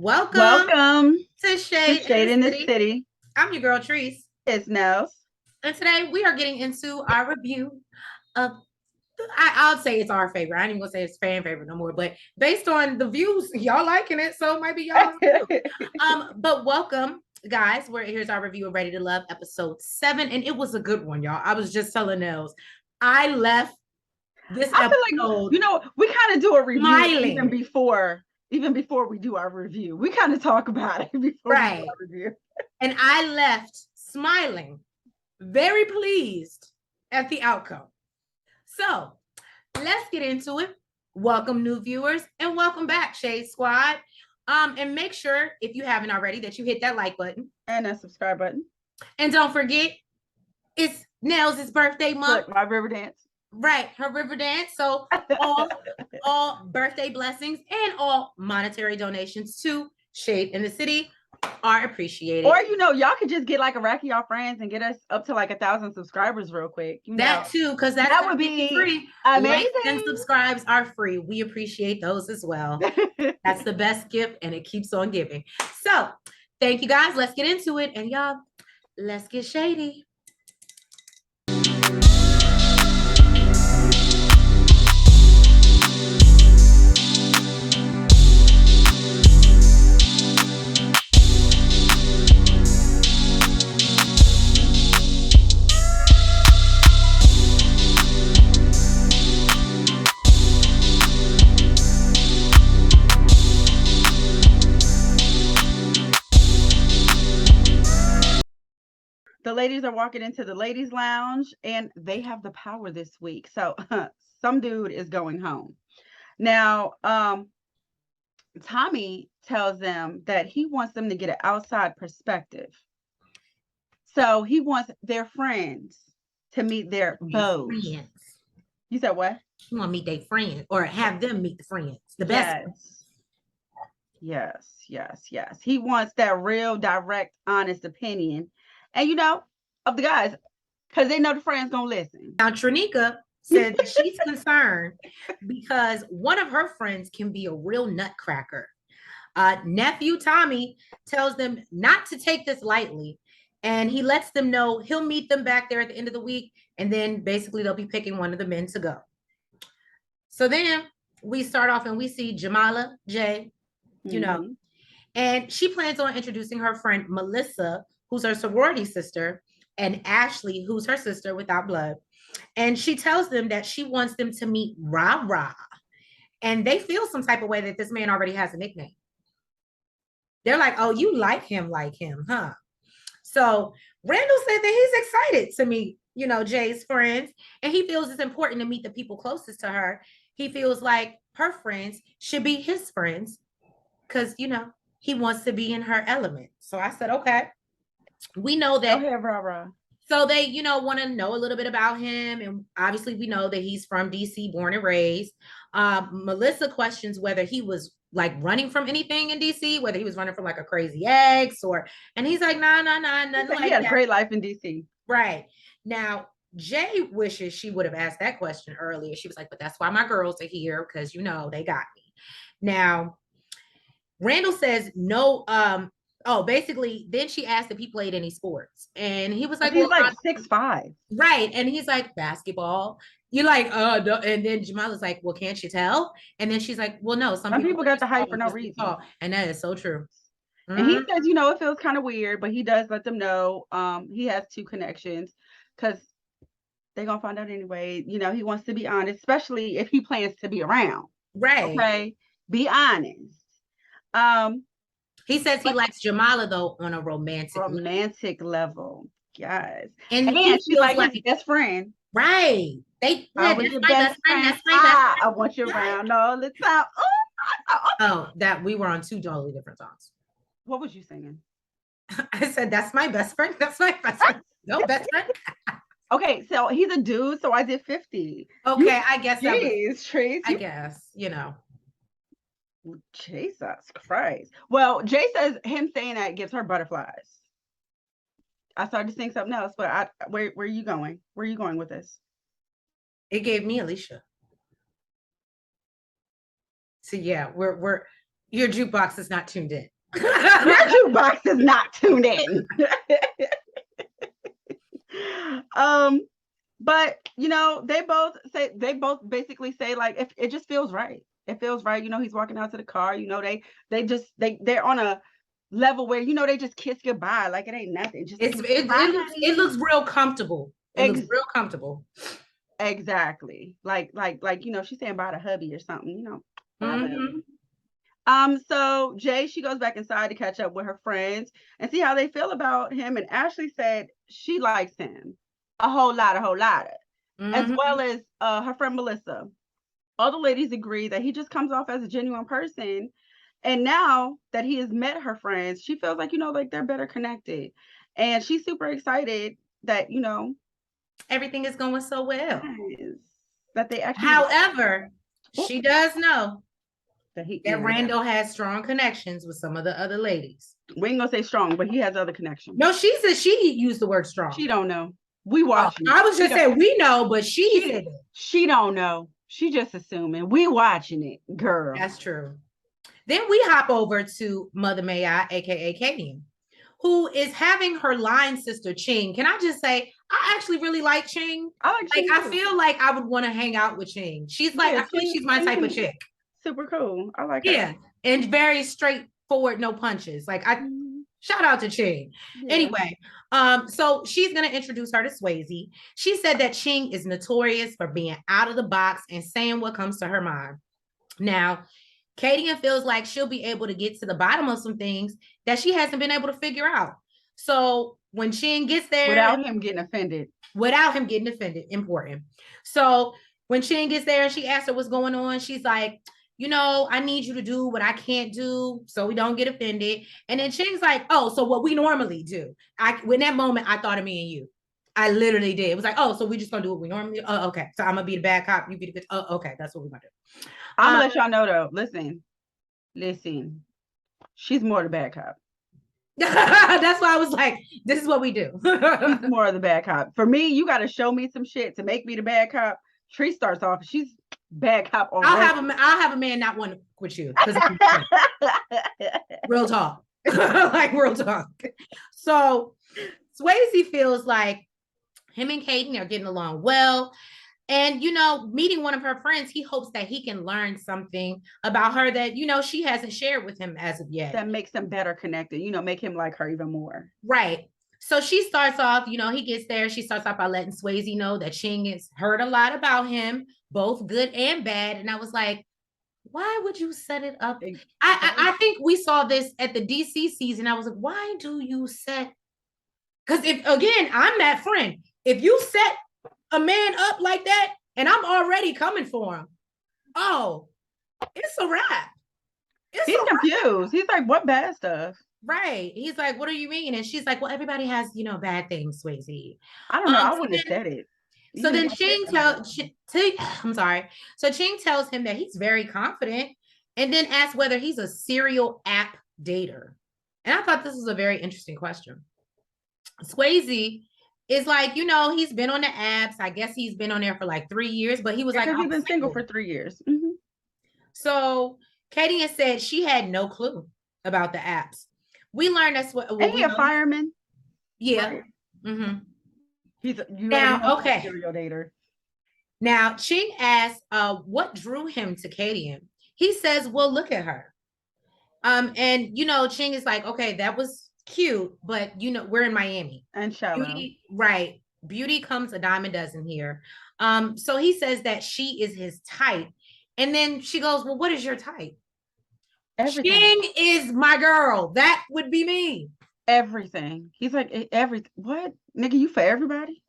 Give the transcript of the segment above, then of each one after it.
Welcome Welcome to to Shade in Shade in the the City. City. I'm your girl, Treese. It's Nels. And today we are getting into our review of, I'll say it's our favorite. I ain't even gonna say it's fan favorite no more, but based on the views, y'all liking it, so maybe y'all too. But welcome, guys. Here's our review of Ready to Love, episode 7, and it was a good one, y'all. I was just telling Nels, I left this I episode, feel like, we kind of do a review smiling. even before we do our review. We kind of talk about it before we do our review. And I left smiling, very pleased at the outcome. So let's get into it. Welcome, new viewers, and welcome back, Shade Squad. And make sure, if you haven't already, that you hit that like button and that subscribe button. And don't forget, it's Nels' birthday month. Look, my river dance. Right, her river dance. So all birthday blessings and all monetary donations to Shade in the City are appreciated. Or y'all could just get like a rack of y'all friends and get us up to like 1,000 subscribers real quick. That too, because that would be free. Amazing. Likes and subscribes are free. We appreciate those as well. That's the best gift, and it keeps on giving. So thank you guys. Let's get into it, and y'all, let's get shady. The ladies are walking into the ladies' lounge, and they have the power this week. So some dude is going home. Now, Tommy tells them that he wants them to get an outside perspective. So he wants their friends to meet their beaux. You said what? You want to meet their friends or have them meet the friends, the best. Yes. He wants that real, direct, honest opinion. And of the guys, because they know the friends gonna listen. Now, Trinika said that she's concerned because one of her friends can be a real nutcracker. Nephew Tommy tells them not to take this lightly, and he lets them know he'll meet them back there at the end of the week, and then basically they'll be picking one of the men to go. So then we start off and we see Jamala J, and she plans on introducing her friend Melissa, who's her sorority sister, and Ashley, who's her sister without blood. And she tells them that she wants them to meet Ra Ra. And they feel some type of way that this man already has a nickname. They're like, oh, you like him, huh? So Randall said that he's excited to meet, Jay's friends. And he feels it's important to meet the people closest to her. He feels like her friends should be his friends because, he wants to be in her element. So I said, okay. We know that. Go ahead, Ra. So they, want to know a little bit about him. And obviously we know that he's from DC, born and raised. Melissa questions whether he was like running from anything in DC, whether he was running from like a crazy ex and he's like, nah, nothing like that. He had a great life in DC. Right. Now, Jay wishes she would have asked that question earlier. She was like, but that's why my girls are here because, they got me. Now, Randall says no, basically, then she asked if he played any sports. And he was like, he's like 6'5". Right. And he's like, basketball. You're like, and then Jamala's like, well, can't you tell? And then she's like, well, no, some people got the hype for no reason. And that is so true. And he says, it feels kind of weird, but he does let them know he has 2 connections because they're going to find out anyway. He wants to be honest, especially if he plans to be around. Right. Okay. Be honest. He says he likes Jamala, though, on a romantic level. Yes. And she's like his best friend. Right. That's my best friend. I want you around all the time. Oh, that we were on 2 totally different songs. What was you singing? I said, that's my best friend. That's my best friend. No best friend. Okay, so he's a dude, so I did 50. Okay, I guess that was... Trace. I guess, Jesus Christ. Well, Jay says him saying that gives her butterflies. I started to sing something else, but where are you going? Where are you going with this? It gave me Alicia. So yeah, we're Your jukebox is not tuned in. Your jukebox is not tuned in. But they both basically say like if it just feels right. It feels right. He's walking out to the car. They're on a level where they just kiss goodbye like it ain't nothing. Just it looks real comfortable. It looks real comfortable. Exactly. Like she's saying bye to hubby or something. So Jay, she goes back inside to catch up with her friends and see how they feel about him. And Ashley said she likes him a whole lot, as well as her friend Melissa. All the ladies agree that he just comes off as a genuine person. And now that he has met her friends, she feels like, like they're better connected. And she's super excited that, everything is going so well. Yes, that they actually. However, she does know that Randall has strong connections with some of the other ladies. We ain't gonna say strong, but he has other connections. No, she said she used the word strong. She don't know. We watching. I was just saying we know, but she said it. She don't know. She just assuming. We watching it, girl. That's true. Then we hop over to Mother May I, aka Katie, who is having her line sister Ching. Can I just say, I actually really like Ching. I feel like I would want to hang out with Ching. She's like, I feel like she's my type of chick. Super cool. I like her. Yeah, and very straightforward, no punches. Like shout out to Ching. Yeah. Anyway, so she's gonna introduce her to Swayze. She said that Ching is notorious for being out of the box and saying what comes to her mind. Now, Katie feels like she'll be able to get to the bottom of some things that she hasn't been able to figure out. So when Ching gets there, without him getting offended, important. So when Ching gets there and she asks her what's going on, she's like, I need you to do what I can't do so we don't get offended. And then Ching's like, oh, so what we normally do. In that moment, I thought of me and you. I literally did. It was like, oh, so we just gonna do what we normally do. Oh, okay. So I'm gonna be the bad cop, you be the good. Oh, okay, that's what we're gonna do. I'm gonna let y'all know though. Listen. She's more the bad cop. That's why I was like, this is what we do. She's more of the bad cop. For me, you gotta show me some shit to make me the bad cop. Tree starts off, she's bad cop already. I'll have a man not want to quit you. Real talk. Like real talk. So Swayze feels like him and Katie are getting along well. And, meeting one of her friends, he hopes that he can learn something about her that, she hasn't shared with him as of yet. That makes them better connected, make him like her even more. Right. So she starts off, he gets there. She starts off by letting Swayze know that Ching has heard a lot about him, both good and bad. And I was like, why would you set it up? I think we saw this at the DC season. I was like, why do you set? Because I'm that friend. If you set a man up like that and I'm already coming for him, it's a wrap. He's confused. He's like, what bad stuff? Right. He's like, what do you mean? And she's like, well, everybody has, bad things, Swayze. I don't know. I wouldn't have said it. So then Ching So Ching tells him that he's very confident and then asks whether he's a serial app dater. And I thought this was a very interesting question. Swayze is like, he's been on the apps. I guess he's been on there for like 3 years, but he was like, he's been single for 3 years. Mm-hmm. So Katie has said she had no clue about the apps. We learned that's what. Ain't he a fireman? Yeah. Right. Mm-hmm. He's okay. Serial dater. Now Ching asks, what drew him to Katie? He says, well, look at her. And Ching is like, okay, that was cute, but we're in Miami and shallow. Beauty comes a dime a dozen here. So he says that she is his type, and then she goes, well, what is your type? Everything. Ching is my girl. That would be me. Everything. He's like what, nigga? You for everybody?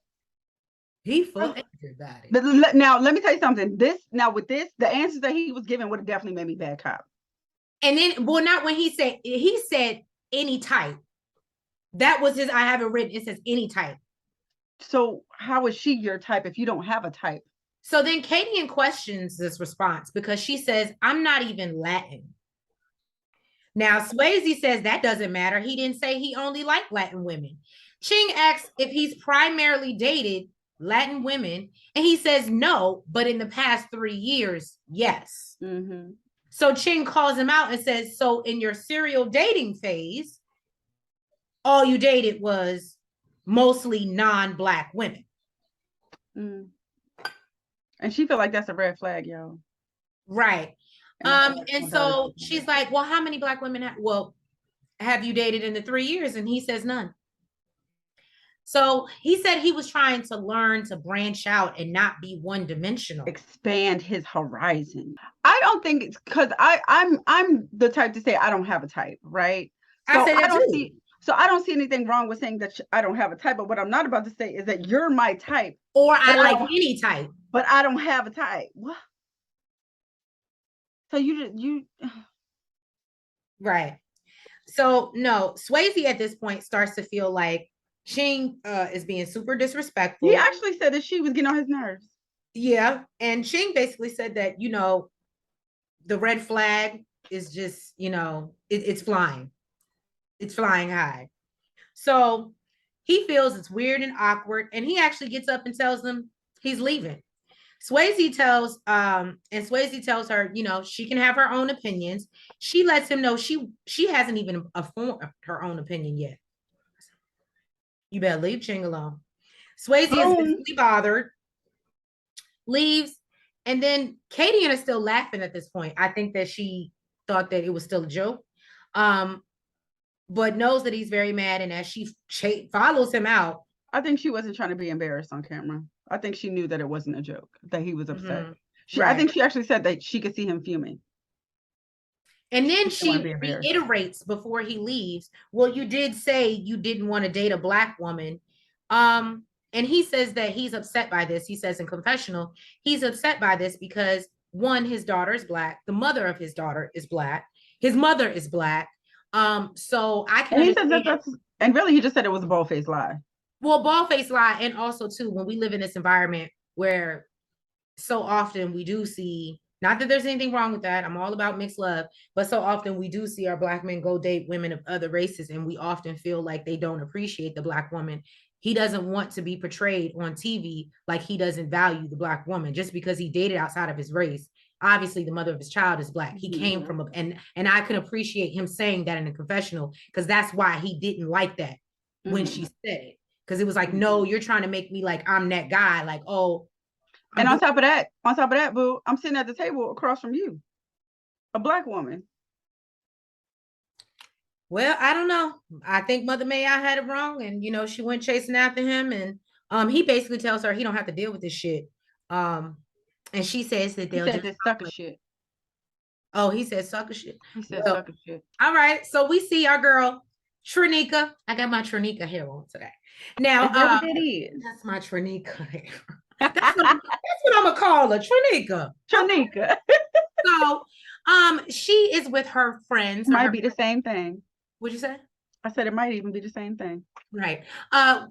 He for everybody. But now let me tell you something. The answers that he was given would have definitely made me bad cop. And then, well, not when he said any type. That was I have it written. It says any type. So how is she your type if you don't have a type? So then Katie questions this response because she says, I'm not even Latin. Now, Swayze says that doesn't matter. He didn't say he only liked Latin women. Ching asks if he's primarily dated Latin women, and he says no, but in the past 3 years, yes. Mm-hmm. So Ching calls him out and says, so in your serial dating phase, all you dated was mostly non-Black women. Mm. And she feel like that's a red flag, yo. Right. And so she's like, like, well, how many Black women have you dated in the 3 years? And he says none. So he said he was trying to learn to branch out and not be one-dimensional. Expand his horizon. I don't think it's because I'm the type to say I don't have a type, right? So I don't see anything wrong with saying that I don't have a type. But what I'm not about to say is that you're my type, or I like any type, but I don't have a type. What? So you right? So no, Swayze at this point starts to feel like Ching is being super disrespectful. He actually said that she was getting on his nerves. Yeah, and Ching basically said that the red flag is just it's flying high. So he feels it's weird and awkward, and he actually gets up and tells them he's leaving. Swayze tells her, she can have her own opinions. She lets him know she hasn't even formed her own opinion yet. You better leave Ching alone. Swayze is visibly bothered, leaves, and then Katie is still laughing at this point. I think that she thought that it was still a joke, but knows that he's very mad, and as she follows him out. I think she wasn't trying to be embarrassed on camera. I think she knew that it wasn't a joke, that he was upset. Right. I think she actually said that she could see him fuming. And then she reiterates before he leaves, well, you did say you didn't want to date a Black woman. And he says that he's upset by this. He says in confessional, he's upset by this because one, his daughter is Black. The mother of his daughter is Black. His mother is Black. So I can. And he said and really he just said it was a bald-faced lie. Well, bald-faced lie, and also too, when we live in this environment where so often we do see, not that there's anything wrong with that, I'm all about mixed love, but so often we do see our Black men go date women of other races, and we often feel like they don't appreciate the Black woman. He doesn't want to be portrayed on TV like he doesn't value the Black woman just because he dated outside of his race. Obviously, the mother of his child is Black. He came from and I can appreciate him saying that in a confessional, because that's why he didn't like that when she said it. Because it was like, no, you're trying to make me like I'm that guy. Like, oh. And on top of that, boo, I'm sitting at the table across from you, a Black woman. Well, I don't know. I think Mother May I had it wrong, and she went chasing after him, and he basically tells her he don't have to deal with this shit. And she says that they'll just sucker shit. Oh, he said sucker shit. He said sucker shit. All right, so we see our girl Trinika. I got my Trinika hair on today. Now, what it is. That's my Trinika hair. That's what I'm gonna call her, Trinika. Trinika. So, she is with her friends. It might be the same thing. What'd you say? I said it might even be the same thing. Right.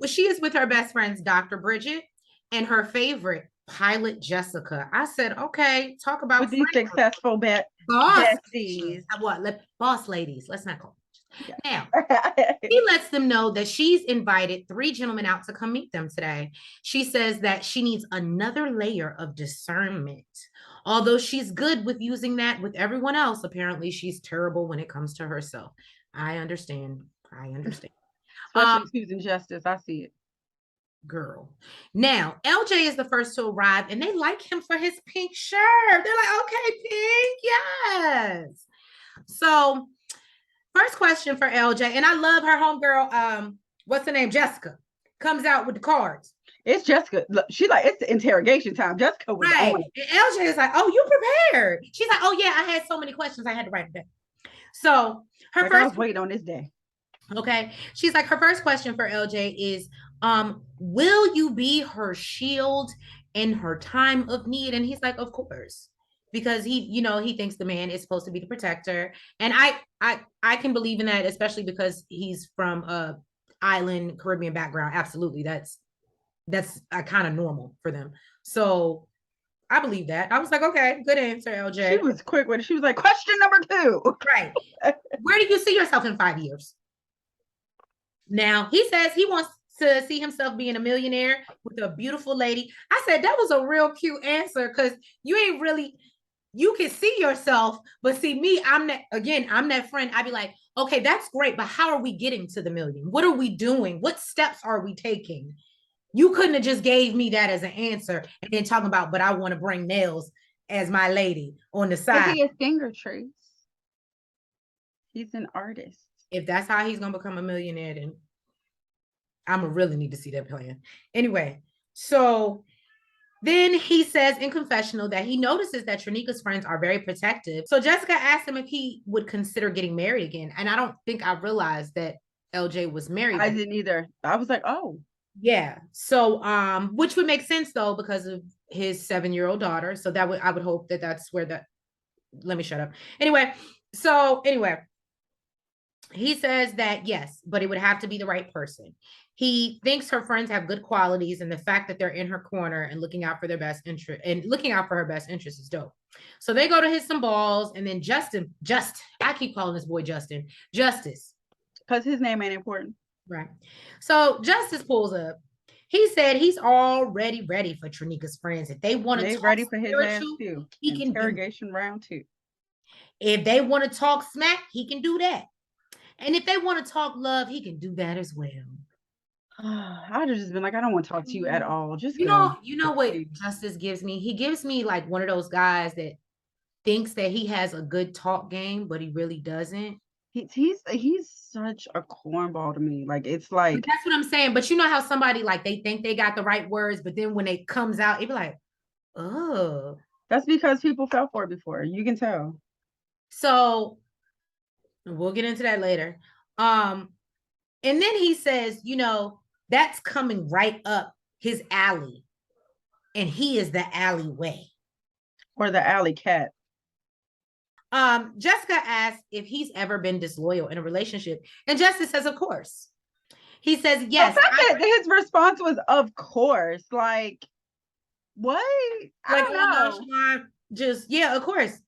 She is with her best friends, Dr. Bridget, and her favorite, Pilot Jessica. I said, okay, talk about with these successful besties. Boss ladies. Let's not call them. Now, he lets them know that she's invited 3 gentlemen out to come meet them today. She says that she needs another layer of discernment. Although she's good with using that with everyone else, apparently she's terrible when it comes to herself. I understand. Especially choosing justice. I see it. Girl. Now, LJ is the first to arrive, and they like him for his pink shirt. They're like, okay, pink, yes. So, first question for LJ, and I love her homegirl. What's her name? Jessica comes out with the cards. It's Jessica. Look, she's like, it's the interrogation time. Jessica was right. And LJ is like, oh, you prepared. She's like, oh yeah, I had so many questions, I had to write it down. So her first, I was waiting on this day. Okay. She's like, her first question for LJ is, will you be her shield in her time of need? And he's like, of course, because he thinks the man is supposed to be the protector. And I can believe in that, especially because he's from a island Caribbean background. Absolutely. That's kind of normal for them. So I believe that. I was like, okay, good answer, LJ. She was quick with it. She was like, question number 2. Right. Where do you see yourself in 5 years? Now, he says he wants to see himself being a millionaire with a beautiful lady. I said, that was a real cute answer, because you ain't really, you can see yourself, but see me, I'm that friend. I'd be like, okay, that's great, but how are we getting to the million? What are we doing? What steps are we taking? You couldn't have just gave me that as an answer and then talking about, but I want to bring nails as my lady on the Because side. he has finger trace. He's an artist. If that's how he's gonna become a millionaire, then I'm gonna really need to see that plan. Anyway, so then he says in confessional that he notices that Trinika's friends are very protective. So Jessica asked him if he would consider getting married again. And I don't think I realized that LJ was married. I didn't either. I was like, oh. Yeah. So which would make sense though, because of his 7-year-old daughter. So that would, I would hope that that's where that, let me shut up. Anyway, he says that yes, but it would have to be the right person. He thinks her friends have good qualities, and the fact that they're in her corner and looking out for their best interest and looking out for her best interest is dope. So they go to hit some balls, and then I keep calling this boy Justice. Because his name ain't important. Right. So Justice pulls up. He said he's already ready for Trinika's friends. If they want to talk ready for his ass too. He can interrogation round 2. If they want to talk smack, he can do that. And if they want to talk love, he can do that as well. I'd have just been like, I don't want to talk to you at all. Just you know what Justice gives me? He gives me like one of those guys that thinks that he has a good talk game, but he really doesn't. He's such a cornball to me. Like, it's like, but that's what I'm saying. But you know how somebody like they think they got the right words, but then when it comes out, it be like, oh. That's because people fell for it before. You can tell. So we'll get into that later. And then he says, that's coming right up his alley. And he is the alleyway. Or the alley cat. Jessica asks if he's ever been disloyal in a relationship. And Justice says, of course. He says, yes. The fact that his response was, of course. Like, what? I don't know. Just, yeah, of course.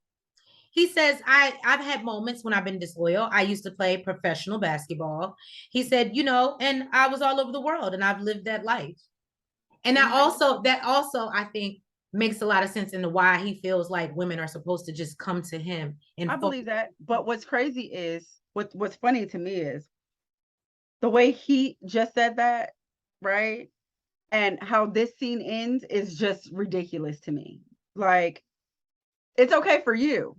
He says, I've had moments when I've been disloyal. I used to play professional basketball. He said, and I was all over the world and I've lived that life. And that also, I think, makes a lot of sense into why he feels like women are supposed to just come to him. And I believe that. But what's crazy is, what's funny to me is the way he just said that, right? And how this scene ends is just ridiculous to me. Like, it's okay for you,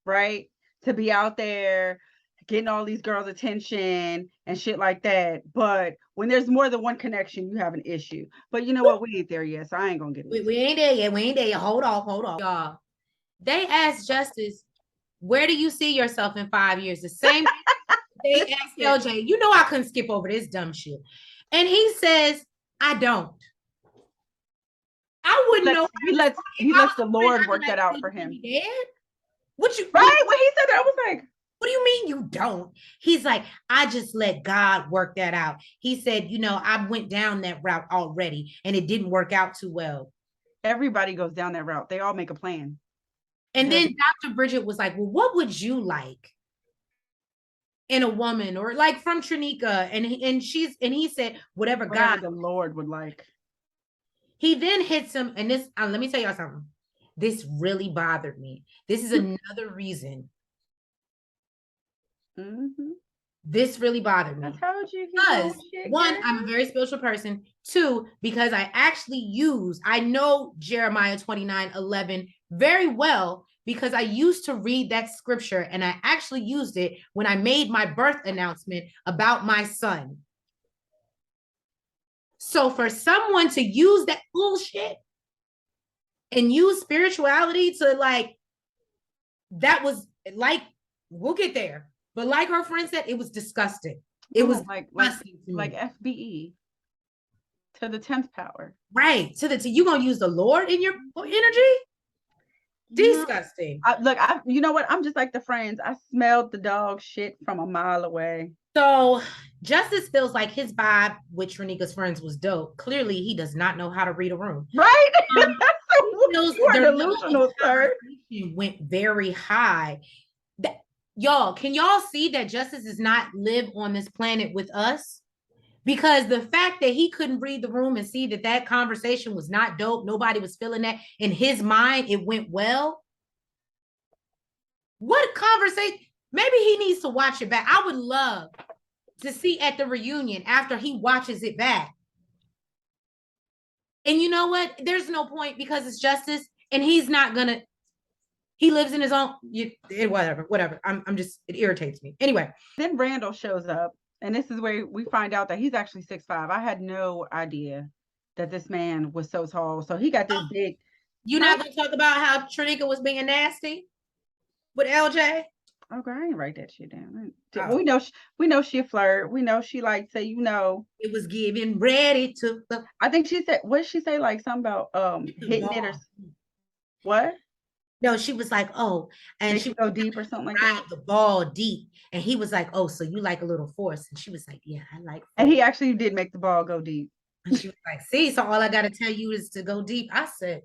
right, to be out there getting all these girls' attention and shit like that. But when there's more than one connection, you have an issue. But you know what? We ain't there yet, so I ain't gonna get it. We ain't there yet. We ain't there yet. Hold on. Y'all. They asked Justice, where do you see yourself in 5 years? The same they asked LJ. I couldn't skip over this dumb shit. And he says, I don't. I wouldn't know. He lets the Lord work that out for him. What you right? When he said that, I was like, what do you mean you don't? He's like, I just let God work that out. He said, I went down that route already and it didn't work out too well. Everybody goes down that route. They all make a plan. And then Dr. Bridget was like, well, what would you like in a woman, or like from Trinika? And he said, whatever God, the Lord would like. He then hits him, and this, let me tell y'all something. This really bothered me. This is another reason. This really bothered me. I told you. Because one, I'm a very spiritual person. 2, because I know Jeremiah 29:11 very well, because I used to read that scripture and I actually used it when I made my birth announcement about my son. So for someone to use that bullshit and use spirituality to that was like, we'll get there. But like her friend said, it was disgusting. It was like FBE to the 10th power. Right. You gonna use the Lord in your energy? Disgusting. Look, you know what? I'm just like the friends. I smelled the dog shit from a mile away. So Justice feels like his vibe with Trinika's friends was dope. Clearly, he does not know how to read a room. Right? You are delusional, sir. Went very high. Y'all, can y'all see that Justice does not live on this planet with us? Because the fact that he couldn't read the room and see that conversation was not dope, nobody was feeling that, in his mind, it went well. What conversation? Maybe he needs to watch it back. I would love to see at the reunion after he watches it back. And you know what? There's no point because it's justice, and he's not gonna. He lives in his own. Whatever. I'm just. It irritates me. Anyway. Then Randall shows up, and this is where we find out that he's actually 6'5". I had no idea that this man was so tall. So he got this big. You're not gonna talk about how Trinica was being nasty with LJ? Okay, I ain't write that shit down. Oh. We know she a flirt. We know she like say, it was giving ready to. I think she said, what did she say? Like something about hitting it or what? No, she was like, oh, and she go deep or something like that. The ball deep, and he was like, oh, so you like a little force? And she was like, yeah, I like. Force. And he actually did make the ball go deep. And she was like, see, so all I got to tell you is to go deep. I said,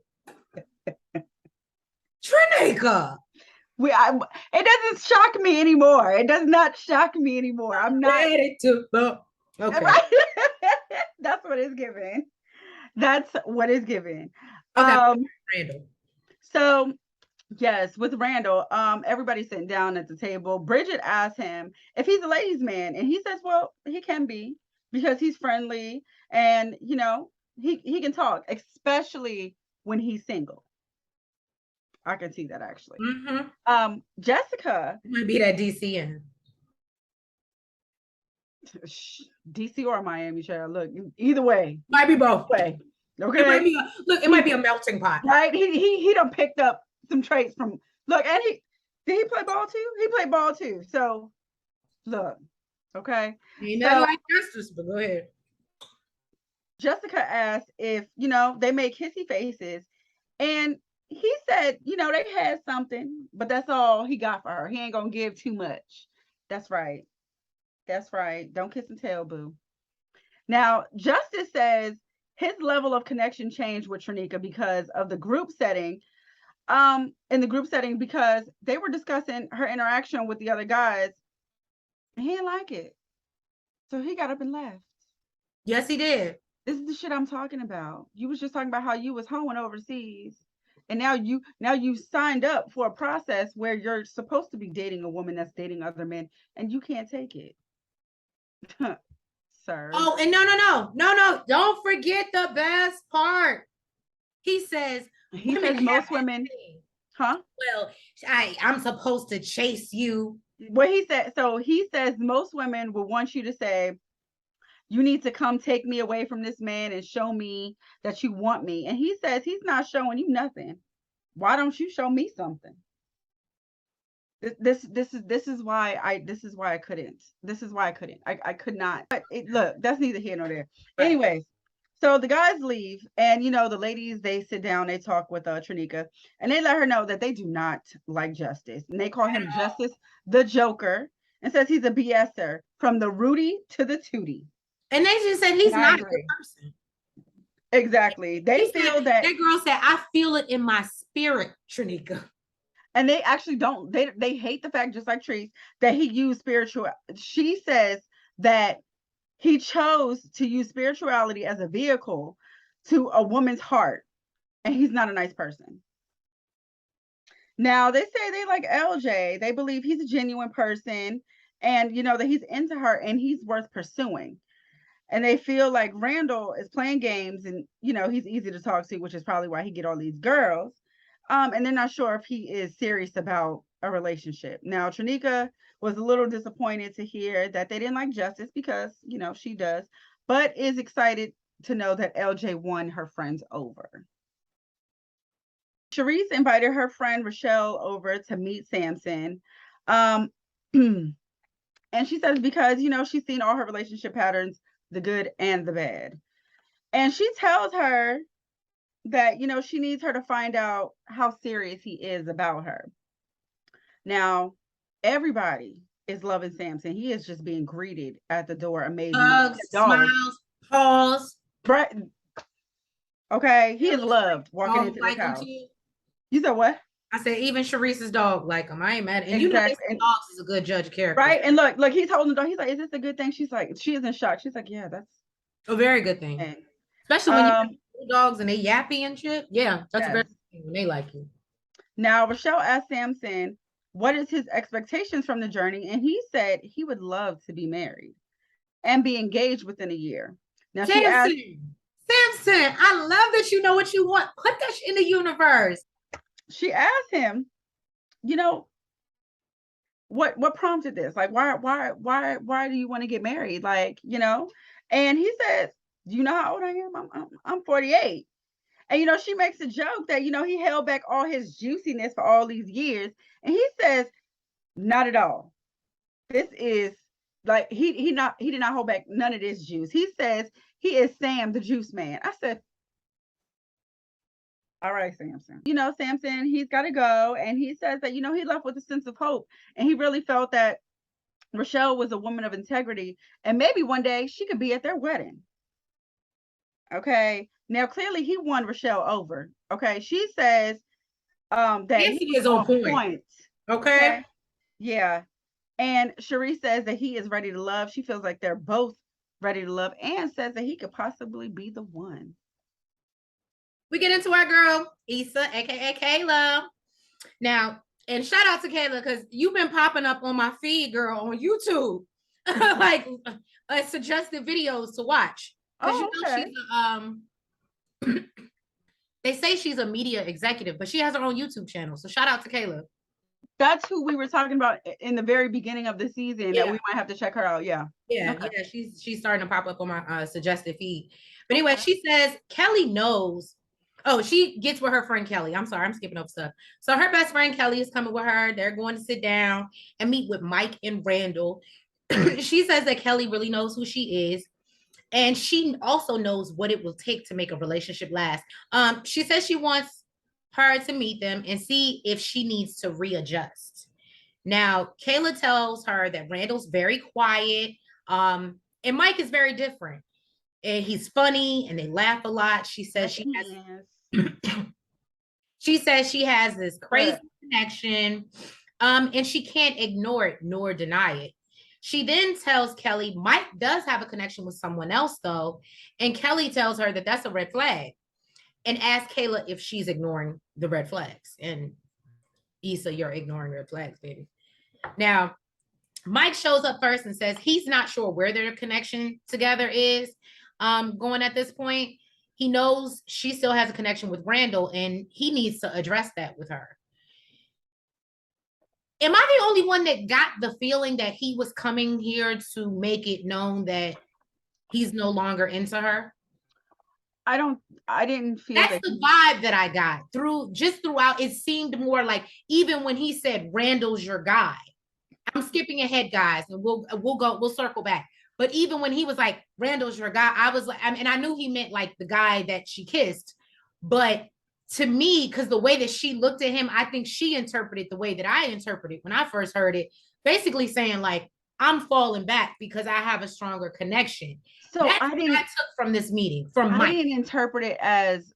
Trinica. It doesn't shock me anymore. It does not shock me anymore. I'm not ready to. Okay. That's what it's given. That's what it's given. Okay. Randall. So yes, with Randall, everybody's sitting down at the table. Bridget asks him if he's a ladies' man, and he says, well, he can be because he's friendly and he can talk, especially when he's single. I can see that actually. Mm-hmm. Jessica might be that DCN. DC or Miami, child. Look, either way. Might be both. Way. Okay. It might be a melting pot. Right? He done picked up some traits from and did he play ball too? He played ball too. So look, okay. Ain't nothing like justice, but go ahead. Jessica asked if they make kissy faces, and he said, they had something, but that's all he got for her. He ain't gonna give too much. That's right. That's right. Don't kiss and tell, boo. Now, Justice says his level of connection changed with Trinica because of the group setting. In the group setting, because they were discussing her interaction with the other guys. He didn't like it. So he got up and left. Yes, he did. This is the shit I'm talking about. You was just talking about how you was hoeing overseas. And now you signed up for a process where you're supposed to be dating a woman that's dating other men, and you can't take it. Sir. Oh, and no. Don't forget the best part. He says most women, huh? Well, I'm supposed to chase you. What he said. So he says most women will want you to say, you need to come take me away from this man and show me that you want me. And he says he's not showing you nothing. Why don't you show me something? This is why I couldn't. I could not. But look, that's neither here nor there. Right. Anyways, so the guys leave, and the ladies, they sit down, they talk with Trinica, and they let her know that they do not like Justice, and they call him Justice the Joker, and says he's a BSer from the Rudy to the Tootie. And they just said he's not a good person. Exactly. They feel that girl said, I feel it in my spirit, Trinica. And they actually don't, they hate the fact, just like Treese, that he used spiritual. She says that he chose to use spirituality as a vehicle to a woman's heart, and he's not a nice person. Now, they say they like LJ. They believe he's a genuine person, and that he's into her and he's worth pursuing. And they feel like Randall is playing games, and he's easy to talk to, which is probably why he get all these girls. And they're not sure if he is serious about a relationship. Now, Trinica was a little disappointed to hear that they didn't like Justice because, she does, but is excited to know that LJ won her friends over. Charisse invited her friend Rochelle over to meet Samson. And she says because, she's seen all her relationship patterns, the good and the bad. And she tells her that, she needs her to find out how serious he is about her. Now, everybody is loving Samson. He is just being greeted at the door. Amazing. Smiles, paws. Okay, he is loved walking into the house. You said what? I said even Charisse's dog like him. I ain't mad. And exactly. Dogs is a good judge of character. Right? And look, he's holding the dog. He's like, is this a good thing? She's like, she is in shock. She's like, yeah, that's a very good thing. And, especially when you have dogs and they yappy and shit. Yeah, that's a very good thing when they like you. Now, Rochelle asked Samson what is his expectations from the journey, and he said he would love to be married and be engaged within a year. Now she asked, Samson, I love that you know what you want. Put that in the universe. him, you know, what prompted this? Like, why do you want to get married? Like, you know, and he says, do you know how old I am? I'm 48. And you know, she makes a joke that, you know, he held back all his juiciness for all these years. And he says, not at all. This is like he did not hold back none of this juice. He says he is Sam the juice man. I said, all right, Samson. You know, Samson, he's got to go. And he says that, you know, he left with a sense of hope. And he really felt that Rochelle was a woman of integrity. And maybe one day she could be at their wedding. Okay. Now, clearly he won Rochelle over. Okay. She says that Nancy he is on point. Okay. Yeah. And Cherie says that he is ready to love. She feels like they're both ready to love, and says that he could possibly be the one. We get into our girl, Issa, aka Kayla. Now, and shout out to Kayla, because you've been popping up on my feed, girl, on YouTube. Like suggested videos to watch. Because you know she's they say she's a media executive, but she has her own YouTube channel. So shout out to Kayla. That's who we were talking about in the very beginning of the season, that we might have to check her out. Yeah. Yeah. She's starting to pop up on my suggested feed. But anyway, she says Kelly knows. Oh, she gets with her friend Kelly. I'm sorry, I'm skipping over stuff. So her best friend Kelly is coming with her. They're going to sit down and meet with Mike and Randall. She says that Kelly really knows who she is. And she also knows what it will take to make a relationship last. She says she wants her to meet them and see if she needs to readjust. Now, Kayla tells her that Randall's very quiet, and Mike is very different. And he's funny and they laugh a lot. She says she says she has this crazy connection, and she can't ignore it nor deny it. She then tells Kelly Mike does have a connection with someone else, though, and Kelly tells her that that's a red flag, and asks Kayla if she's ignoring the red flags. And Issa, you're ignoring red flags, baby. Now, Mike shows up first and says he's not sure where their connection together is going at this point. He knows she still has a connection with Randall, and he needs to address that with her. Am I the only one that got the feeling that he was coming here to make it known that he's no longer into her? I didn't feel that's the vibe that I got throughout. It seemed more like, even when he said Randall's your guy. I'm skipping ahead, guys, and we'll circle back. But even when he was like, Randall's your guy, I was like, and I knew he meant like the guy that she kissed, but to me, because the way that she looked at him, I think she interpreted the way that I interpreted when I first heard it, basically saying like, I'm falling back because I have a stronger connection. So that's what I took from this meeting from Mike. I didn't interpret it as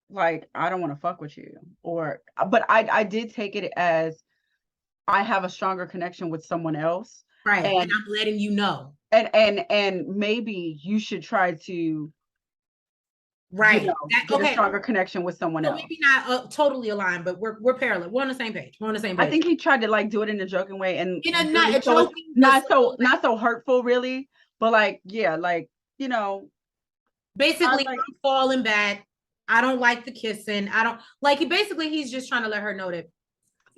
like, I don't want to fuck with you, but I did take it as I have a stronger connection with someone else. Right. And I'm letting you know. And maybe you should try to get a stronger connection with someone else. Maybe not totally aligned, but we're parallel. We're on the same page. I think he tried to like do it in a joking way, and not so hurtful, really. But like, yeah, like, you know, basically like, I'm falling back. I don't like the kissing. I don't like he's just trying to let her know that.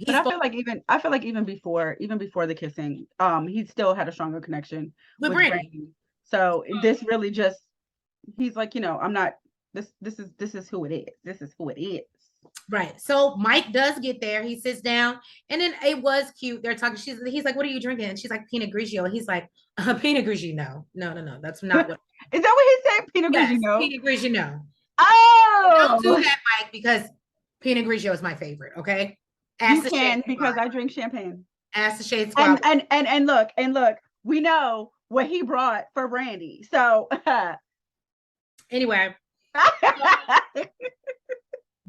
But I feel like even before the kissing, he still had a stronger connection with Brandy. So this really just, he's like, you know, I'm not, this is who it is. This is who it is. Right. So Mike does get there. He sits down, and then it was cute. They're talking. He's like, "What are you drinking?" And she's like, "Pinot Grigio." And he's like, "Pinot Grigio, no. That's not what." Is that what he said? Pinot Grigio? Pinot Grigio, no. Oh, don't do that, Mike, because Pinot Grigio is my favorite. Okay. You can, because I drink champagne. Ask the Shade Squad. And look, we know what he brought for Brandy. So anyway.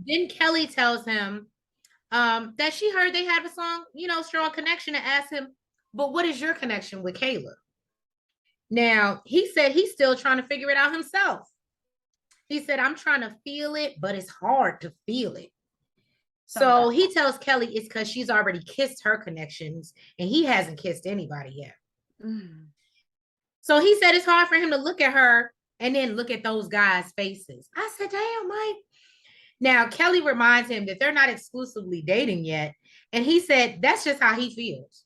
Then Kelly tells him that she heard they have a song, you know, strong connection, and asked him, but what is your connection with Kayla? Now, he said he's still trying to figure it out himself. He said, I'm trying to feel it, but it's hard to feel it. So he tells Kelly it's because she's already kissed her connections and he hasn't kissed anybody yet. So he said it's hard for him to look at her and then look at those guys' faces. I said, damn, Mike. Now, Kelly reminds him that they're not exclusively dating yet. And he said that's just how he feels.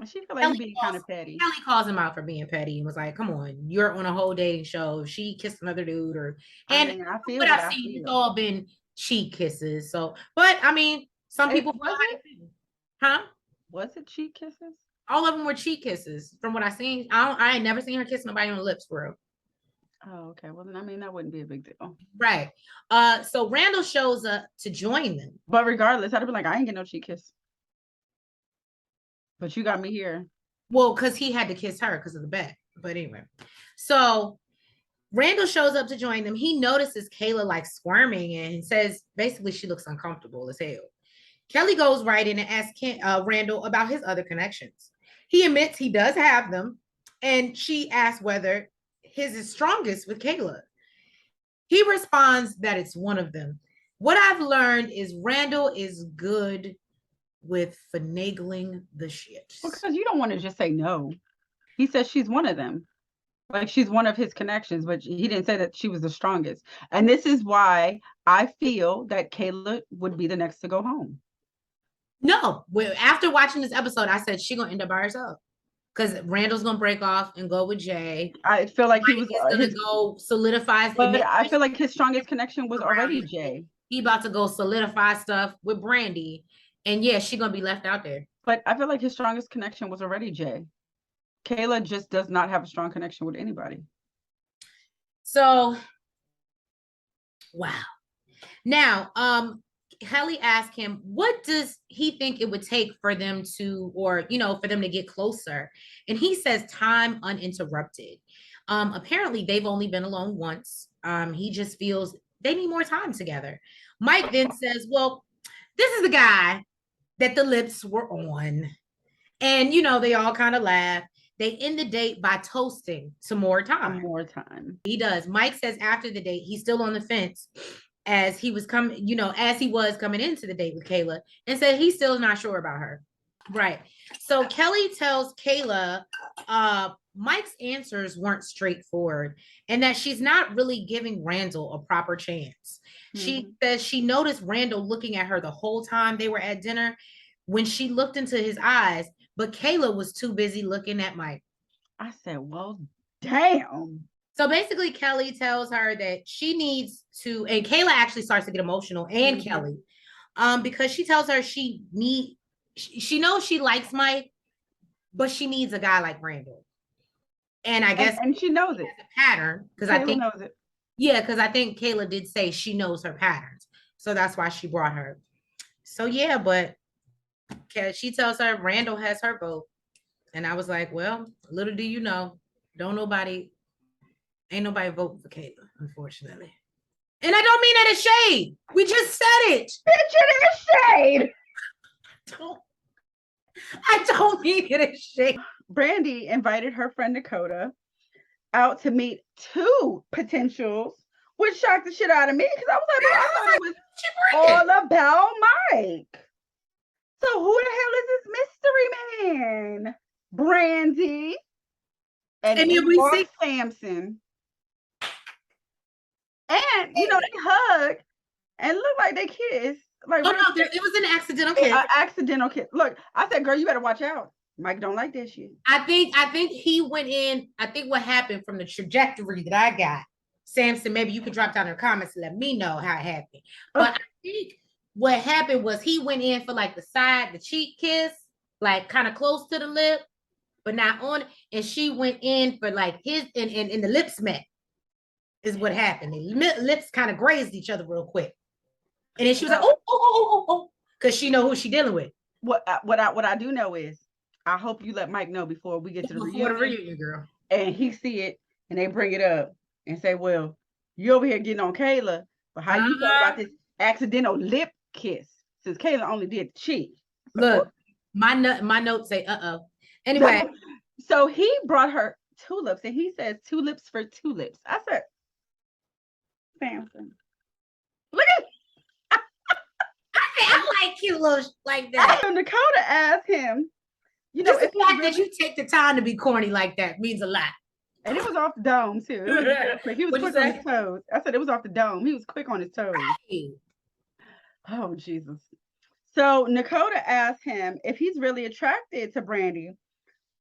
She feel like he's being kind of petty. Kelly calls him out for being petty and was like, come on, you're on a whole dating show. If she kissed another dude I feel what I've seen, it's all been cheek kisses. So, but I mean, some people was it cheek kisses? All of them were cheek kisses from what I seen. I ain't never seen her kiss nobody on the lips, for real. Oh, okay. Well, then I mean that wouldn't be a big deal, right? So Randall shows up to join them, but regardless, I'd be like, I ain't get no cheek kiss. But you got me here. Well, because he had to kiss her because of the bet. But anyway, so Randall shows up to join them. He notices Kayla like squirming and says basically she looks uncomfortable as hell. Kelly goes right in and asks Randall about his other connections. He admits he does have them, and she asks whether his is strongest with Kayla. He responds that it's one of them. What I've learned is Randall is good with finagling the shit. Because you don't want to just say no. He says she's one of them. Like she's one of his connections, but he didn't say that she was the strongest. And this is why I feel that Kayla would be the next to go home. No, after watching this episode, I said she's gonna end up by herself because Randall's gonna break off and go with Jay. I feel like he was gonna go solidify. But I feel like his strongest connection was already Jay. He about to go solidify stuff with Brandy, and yeah, she's gonna be left out there. But I feel like his strongest connection was already Jay. Kayla just does not have a strong connection with anybody. So, wow. Now, Kelly asked him, what does he think it would take for them to, or, for them to get closer? And he says time uninterrupted. Apparently they've only been alone once. He just feels they need more time together. Mike then says, well, this is the guy that the lips were on. And, they all kind of laugh. They end the date by toasting to more time. More time. He does. Mike says after the date, he's still on the fence as he was coming into the date with Kayla, and said he's still not sure about her. Right. So Kelly tells Kayla Mike's answers weren't straightforward and that she's not really giving Randall a proper chance. She says she noticed Randall looking at her the whole time they were at dinner when she looked into his eyes, but Kayla was too busy looking at Mike. I said, well, damn. So basically, Kelly tells her that she needs to, and Kayla actually starts to get emotional, and Kelly, because she tells her she knows she likes Mike, but she needs a guy like Randall. And I guess, and she knows it. A pattern, because I think knows it. Yeah, because I think Kayla did say she knows her patterns, so that's why she brought her. So yeah, but she tells her Randall has her vote, and I was like, well, little do you know, ain't nobody voting for Kayla, unfortunately. And I don't mean that as shade. We just said it. Bitch, it is shade. I don't mean it as shade. Brandy invited her friend Dakota out to meet two potentials, which shocked the shit out of me because I was like, I thought it was all about Mike. So who the hell is this mystery man? Brandy and Samson. And they hug and look like they kissed. Like, no, it was an accidental kiss. Accidental kiss. Look, I said, girl, you better watch out. Mike don't like that shit. I think he went in. I think what happened from the trajectory that I got, Samson, maybe you could drop down in the comments and let me know how it happened. But I think what happened was he went in for like the cheek kiss, like kind of close to the lip, but not on. And she went in for like his, and the lips met. Is what happened. The lips kind of grazed each other real quick, and then she was like, "Oh," because she know who she dealing with. What I do know is, I hope you let Mike know before we get to the reunion, girl, and he see it, and they bring it up and say, "Well, you over here getting on Kayla, but how you feel about this accidental lip kiss? Since Kayla only did the cheek." So, look, my notes say, Anyway, so he brought her tulips, and he says tulips for tulips. I said, Samson, look at. I like cute little like that. So Dakota asked him, Just if the fact that you take the time to be corny like that means a lot. And it was off the dome too. It was real quick. He was quick on his toes. I said it was off the dome. He was quick on his toes. Right. Oh, Jesus. So Nakota asked him if he's really attracted to Brandy,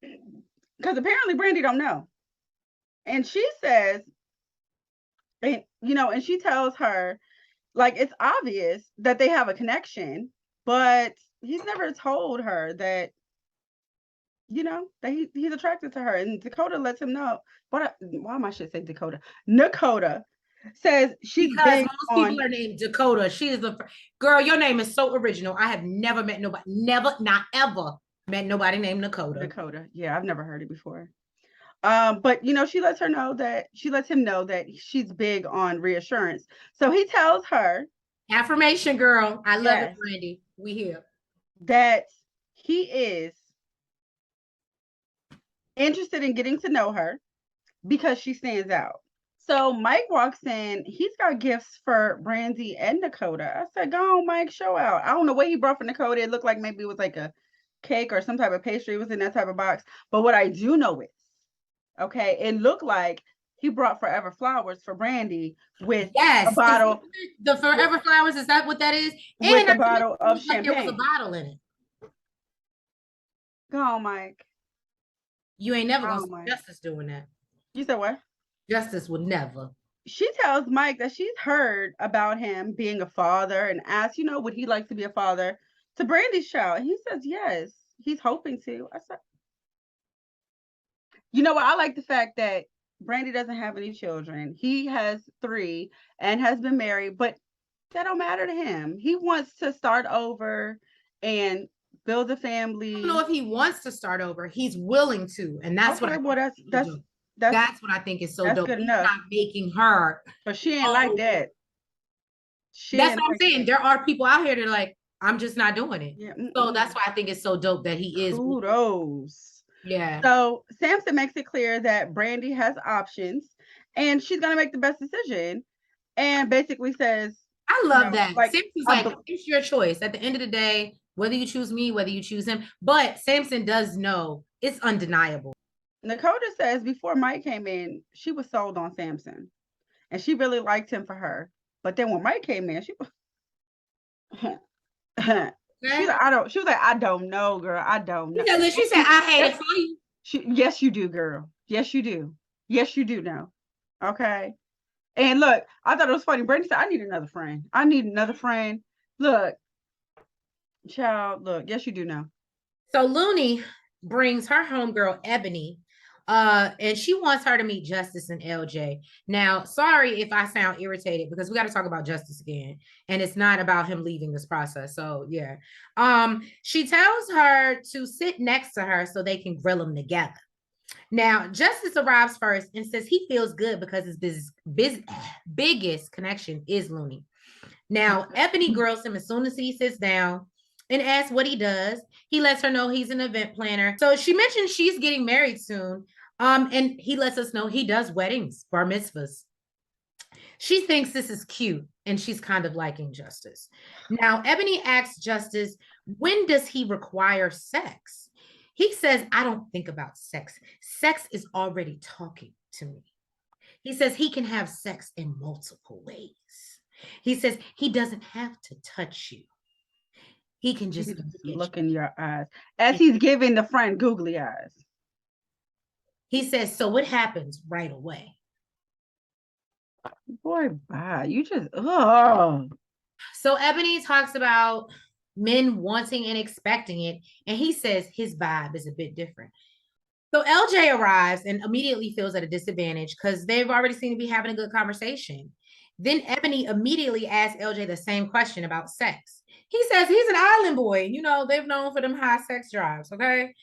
because apparently Brandy don't know. And she says, and she tells her, like, it's obvious that they have a connection, but he's never told her that, that he's attracted to her. And Dakota lets him know. Why am I should say Dakota? Nakota says she's because big most people are named Dakota. She is the girl. Your name is so original. I have never met nobody, not ever met nobody named Dakota. Dakota. Yeah, I've never heard it before. But she lets him know that she's big on reassurance. So he tells her, affirmation, girl. I love it, Brandy. We here. That he is interested in getting to know her because she stands out. So Mike walks in. He's got gifts for Brandy and Dakota. I said, go on, Mike, show out. I don't know what he brought for Dakota. It looked like maybe it was like a cake or some type of pastry. It was in that type of box. But what I do know is, okay, it looked like he brought Forever Flowers for Brandy with a bottle. The Forever Flowers, is that what that is? With a bottle of champagne. There was a bottle in it. Go on, Mike. You ain't never gonna see Justice doing that. You said what? Justice would never. She tells Mike that she's heard about him being a father and asks, would he like to be a father to Brandy's child? And he says yes, he's hoping to. I said, what? I like the fact that Brandy doesn't have any children. He has 3 and has been married, but that don't matter to him. He wants to start over and build a family. I don't know if he wants to start over. He's willing to, and that's what. That's what I think is so dope. Good He's enough. not making her, but she ain't like that. That's what I'm saying. There are people out here that are like, I'm just not doing it. Yeah. So that's why I think it's so dope that he is. Kudos. Yeah. So Samson makes it clear that Brandy has options, and she's gonna make the best decision. And basically says, I love that. Samson's like, it's your choice. At the end of the day, whether you choose me, whether you choose him. But Samson does know it's undeniable. Nakota says before Mike came in, she was sold on Samson, and she really liked him for her. But then when Mike came in, she was like, I don't know, girl. I don't know. She said, I hate it for you. Yes, you do, girl. Yes, you do. Yes, you do now. Okay. And look, I thought it was funny. Brandy said, I need another friend. I need another friend. Look, child, look. Yes, you do now. So Looney brings her homegirl, Ebony, and she wants her to meet Justice and LJ. Now, sorry if I sound irritated because we got to talk about Justice again, and it's not about him leaving this process. So yeah, she tells her to sit next to her so they can grill them together. Now, Justice arrives first and says he feels good because his biggest connection is Looney. Now, Ebony grills him as soon as he sits down and asks what he does. He lets her know he's an event planner. So she mentions she's getting married soon. And he lets us know he does weddings, bar mitzvahs. She thinks this is cute, and she's kind of liking Justice. Now, Ebony asks Justice, when does he require sex? He says, I don't think about sex. Sex is already talking to me. He says he can have sex in multiple ways. He says he doesn't have to touch you. He can just look in your eyes as he's giving the friend googly eyes. He says, so it happens right away. Boy, bye. You just, oh. So Ebony talks about men wanting and expecting it, and he says his vibe is a bit different. So LJ arrives and immediately feels at a disadvantage because they've already seemed to be having a good conversation. Then Ebony immediately asks LJ the same question about sex. He says he's an island boy. They've known for them high sex drives, okay?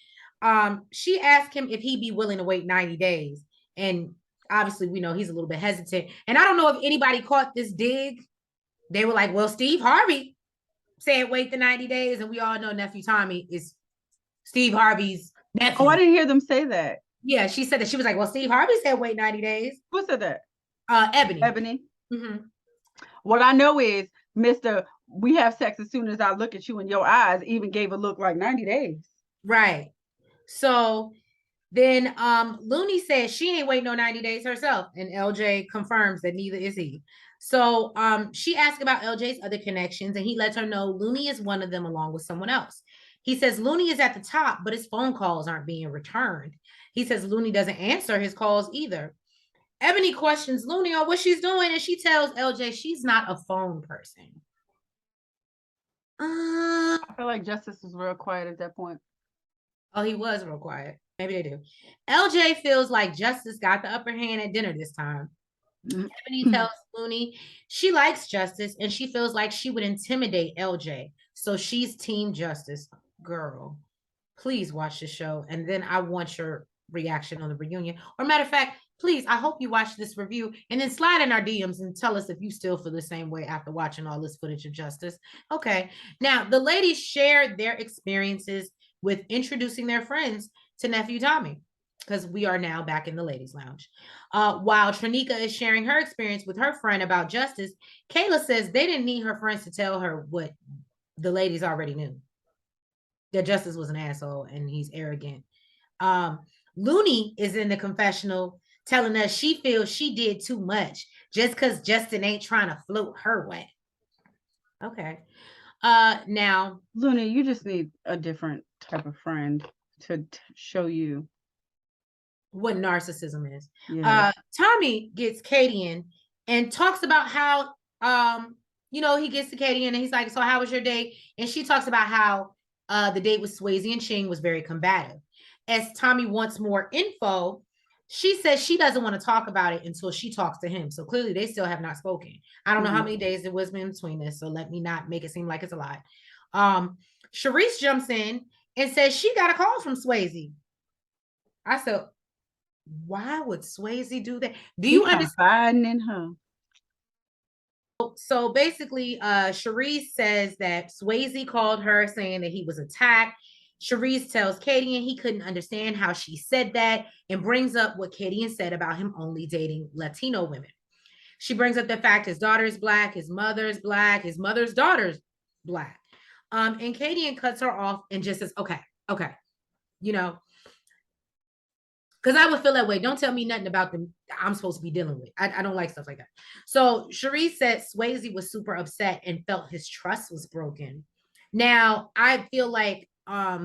She asked him if he'd be willing to wait 90 days. And obviously, we know he's a little bit hesitant. And I don't know if anybody caught this dig. They were like, well, Steve Harvey said wait the 90 days. And we all know nephew Tommy is Steve Harvey's nephew. Oh, I didn't hear them say that. Yeah, she said that. She was like, well, Steve Harvey said wait 90 days. Who said that? Ebony. Ebony. Mm-hmm. What I know is Mr. we have sex as soon as I look at you in your eyes, even gave a look like 90 days. Right. So then Looney says she ain't waiting no 90 days herself, and LJ confirms that neither is he. So she asked about LJ's other connections, and he lets her know Looney is one of them along with someone else. He says Looney is at the top, but his phone calls aren't being returned. He says Looney doesn't answer his calls either. Ebony questions Looney on what she's doing, and she tells LJ she's not a phone person. I feel like Justice was real quiet at that point. Oh, he was real quiet. Maybe they do. LJ feels like Justice got the upper hand at dinner this time. Ebony tells Looney she likes Justice and she feels like she would intimidate LJ. So she's Team Justice. Girl, please watch the show. And then I want your reaction on the reunion. Or matter of fact, please, I hope you watch this review and then slide in our DMs and tell us if you still feel the same way after watching all this footage of Justice. Okay. Now, the ladies shared their experiences with introducing their friends to nephew Tommy, because we are now back in the ladies' lounge. While Trinika is sharing her experience with her friend about Justice, Kayla says they didn't need her friends to tell her what the ladies already knew, that Justice was an asshole and he's arrogant. Looney is in the confessional telling us she feels she did too much just because Justin ain't trying to float her way. Okay. Now, Looney, you just need a different type of friend to show you what narcissism is. Yeah. Tommy gets Katie in and talks about how he gets to Katie in and he's like, so how was your date? And she talks about how the date with Swayze and Ching was very combative. As Tommy wants more info, she says she doesn't want to talk about it until she talks to him. So clearly they still have not spoken. I don't know how many days there was in between this, so let me not make it seem like it's a lie. Sharice jumps in and says she got a call from Swayze. I said, why would Swayze do that? Do you understand? In her. So basically, Sharice says that Swayze called her saying that he was attacked. Sharice tells Katie and he couldn't understand how she said that and brings up what Katie said about him only dating Latino women. She brings up the fact his daughter is black, his mother is black, his mother's daughter's black. And Katie cuts her off and just says, okay, because I would feel that way. Don't tell me nothing about them I'm supposed to be dealing with. I don't like stuff like that. So Sharice said Swayze was super upset and felt his trust was broken. Now, I feel like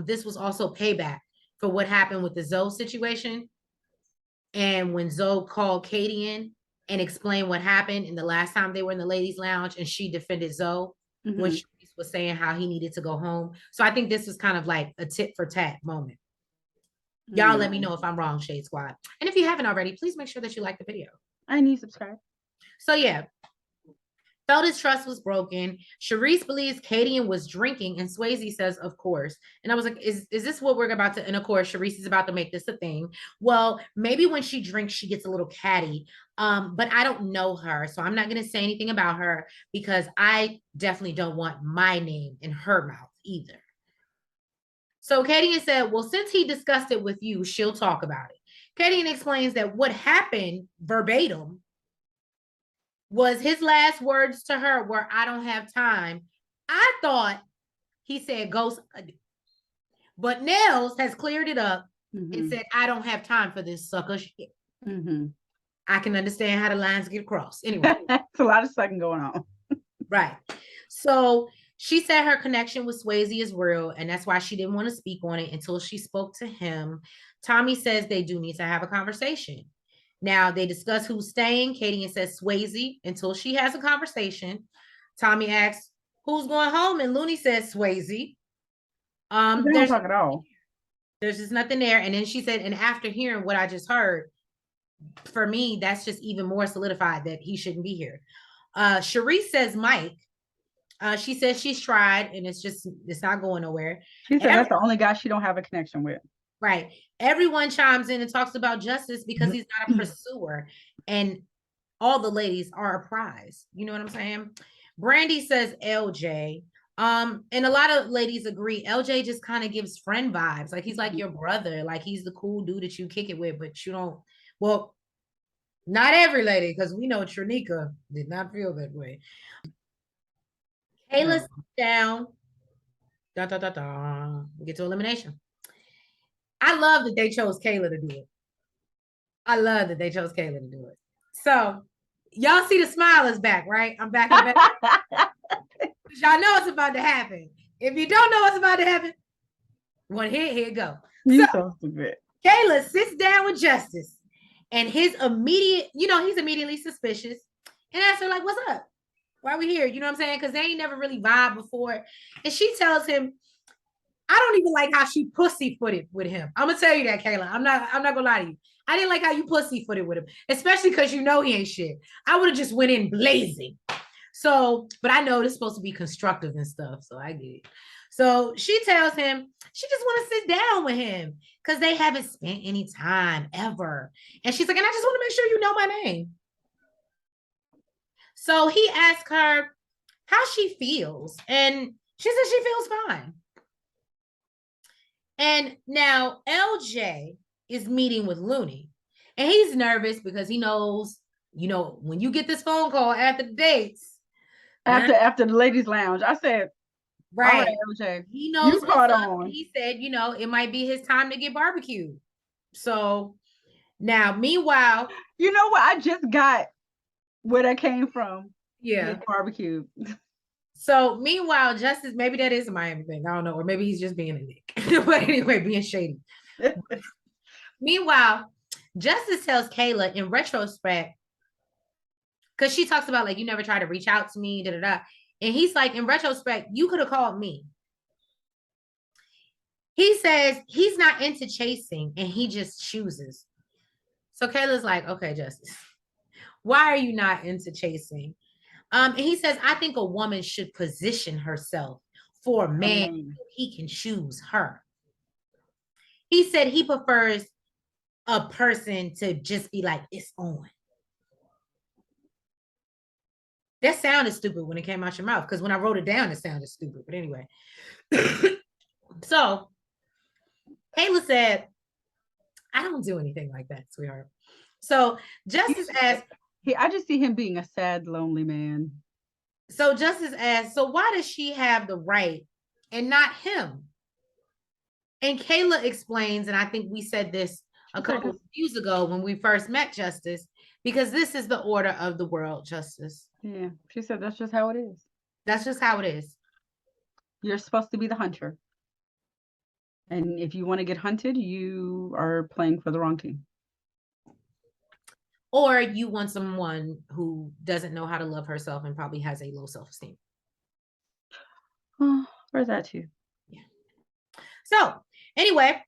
this was also payback for what happened with the Zoe situation. And when Zoe called Katie in and explained what happened in the last time they were in the ladies' lounge and she defended Zoe when Sharice was saying how he needed to go home. So I think this was kind of like a tit for tat moment. Y'all let me know if I'm wrong, Shade Squad. And if you haven't already, please make sure that you like the video. I need to subscribe. So yeah, felt his trust was broken. Sharice believes Katie was drinking, and Swayze says, of course. And I was like, is this what we're about to? And of course, Sharice is about to make this a thing. Well, maybe when she drinks, she gets a little catty. But I don't know her, so I'm not going to say anything about her because I definitely don't want my name in her mouth either. So Katie said, well, since he discussed it with you, she'll talk about it. Katie explains that what happened verbatim was his last words to her were, I don't have time. I thought he said ghost, but Nels has cleared it up and said, I don't have time for this sucker shit. I can understand how the lines get crossed. Anyway. It's a lot of sucking going on. Right. So she said her connection with Swayze is real, and that's why she didn't want to speak on it until she spoke to him. Tommy says they do need to have a conversation. Now, they discuss who's staying. Katie says Swayze until she has a conversation. Tommy asks, who's going home? And Looney says Swayze. There's talk at all. There's just nothing there. And then she said, and after hearing what I just heard, for me, that's just even more solidified that he shouldn't be here. Sharice says Mike. She says she's tried and it's not going nowhere. She said that's the only guy she don't have a connection with. Right. Everyone chimes in and talks about Justice because he's not a pursuer. And all the ladies are a prize. You know what I'm saying? Brandy says LJ. And a lot of ladies agree. LJ just kind of gives friend vibes. Like he's like your brother. Like he's the cool dude that you kick it with, but you don't. Well, not every lady, because we know Trinika did not feel that way. Kayla sits down. Da, da, da, da. We get to elimination. I love that they chose Kayla to do it. I love that they chose Kayla to do it. So y'all see the smile is back, right? I'm back in bed. Y'all know what's about to happen. If you don't know what's about to happen, well, here it go. You so stupid. Kayla sits down with Justice, and his immediate, he's immediately suspicious, and asks her, like, what's up? Why are we here? You know what I'm saying? Because they ain't never really vibed before. And she tells him, I don't even like how she pussyfooted with him. I'm gonna tell you that, Kayla. I'm not gonna lie to you. I didn't like how you pussyfooted with him, especially because he ain't shit. I would have just went in blazing. So, but I know this is supposed to be constructive and stuff, so I get it. So she tells him she just want to sit down with him because they haven't spent any time ever. And she's like, and I just want to make sure you know my name. So he asks her how she feels, and she says she feels fine. And now LJ is meeting with Looney, and he's nervous because he knows, when you get this phone call after the dates, after the ladies' lounge, I said, right, LJ, he knows you caught on. He said, it might be his time to get barbecued. So now, meanwhile, you know what? I just got where that came from. Yeah, barbecue. So meanwhile, Justice, maybe that is a Miami thing. I don't know, or maybe he's just being a dick. But anyway, being shady. Meanwhile, Justice tells Kayla in retrospect, because she talks about, like, you never tried to reach out to me, da-da-da. And he's like, in retrospect, you could have called me. He says he's not into chasing and he just chooses. So Kayla's like, okay, Justice, why are you not into chasing? And he says, I think a woman should position herself for a man so he can choose her. He said he prefers a person to just be like, it's on. That sounded stupid when it came out your mouth, because when I wrote it down, it sounded stupid. But anyway. So Kayla said, I don't do anything like that, sweetheart. So Justice asked, I just see him being a sad, lonely man. So Justice asked, so why does she have the right and not him? And Kayla explains, and I think we said this a couple of years ago when we first met Justice, because this is the order of the world, Justice. Yeah, she said that's just how it is. That's just how it is. You're supposed to be the hunter. And if you want to get hunted, you are playing for the wrong team. Or you want someone who doesn't know how to love herself and probably has a low self-esteem. Oh, or that too. Yeah. So anyway,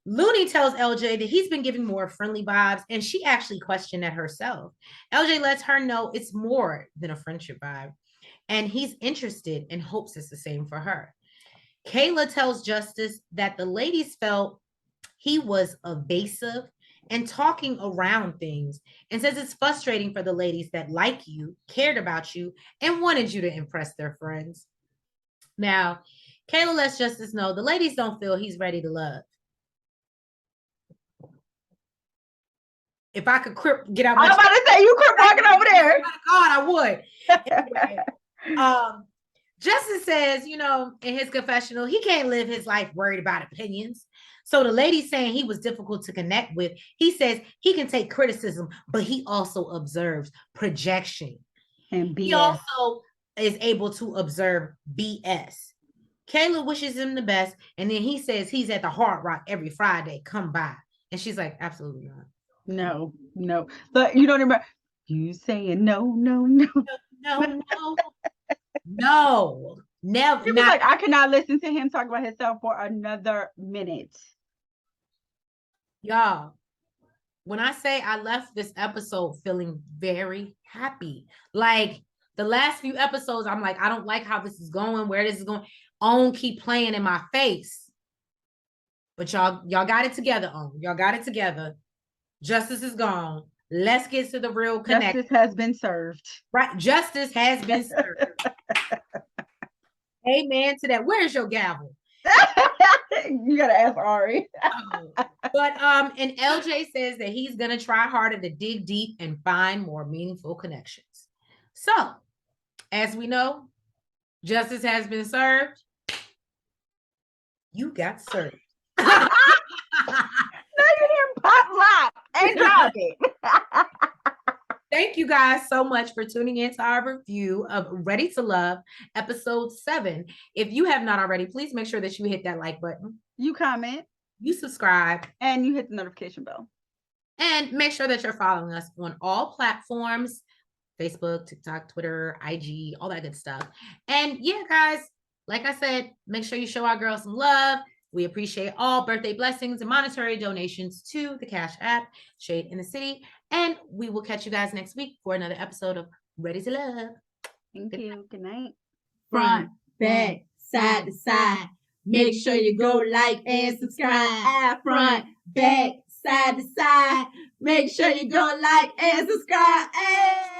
Looney tells LJ that he's been giving more friendly vibes, and she actually questioned that herself. LJ lets her know it's more than a friendship vibe, and he's interested and hopes it's the same for her. Kayla tells Justice that the ladies felt he was evasive and talking around things, and says it's frustrating for the ladies that like you, cared about you, and wanted you to impress their friends. Now, Kayla lets Justice know the ladies don't feel he's ready to love. If I could get out my I'm about to say, you quit walking over there. God, I would. Justice says, in his confessional, he can't live his life worried about opinions. So the lady saying he was difficult to connect with, he says he can take criticism, but he also observes projection. And BS. He also is able to observe BS. Kayla wishes him the best, and then he says he's at the Hard Rock every Friday. Come by. And she's like, absolutely not. No. But you don't remember you saying no. No, never. She was like, I cannot listen to him talk about himself for another minute. Y'all, when I say I left this episode feeling very happy, like the last few episodes, I'm like, I don't like how this is going, where this is going. On keep playing in my face. But y'all got it together, on. Y'all got it together. Justice is gone. Let's get to the real connection. Justice has been served. Right. Justice has been served. Amen to that. Where's your gavel? You gotta ask Ari. But and LJ says that he's gonna try harder to dig deep and find more meaningful connections. So, as we know, Justice has been served. You got served. Now you hear pop lock and drop it. Thank you guys so much for tuning in to our review of Ready to Love, episode 7. If you have not already, please make sure that you hit that like button. You comment. You subscribe. And you hit the notification bell. And make sure that you're following us on all platforms, Facebook, TikTok, Twitter, IG, all that good stuff. And yeah, guys, like I said, make sure you show our girls some love. We appreciate all birthday blessings and monetary donations to the Cashapp, Shadeinthecity. And we will catch you guys next week for another episode of Ready to Love. Thank you. Good night. Front, back, side to side. Make sure you go like and subscribe. Front, back, side to side. Make sure you go like and subscribe. Hey!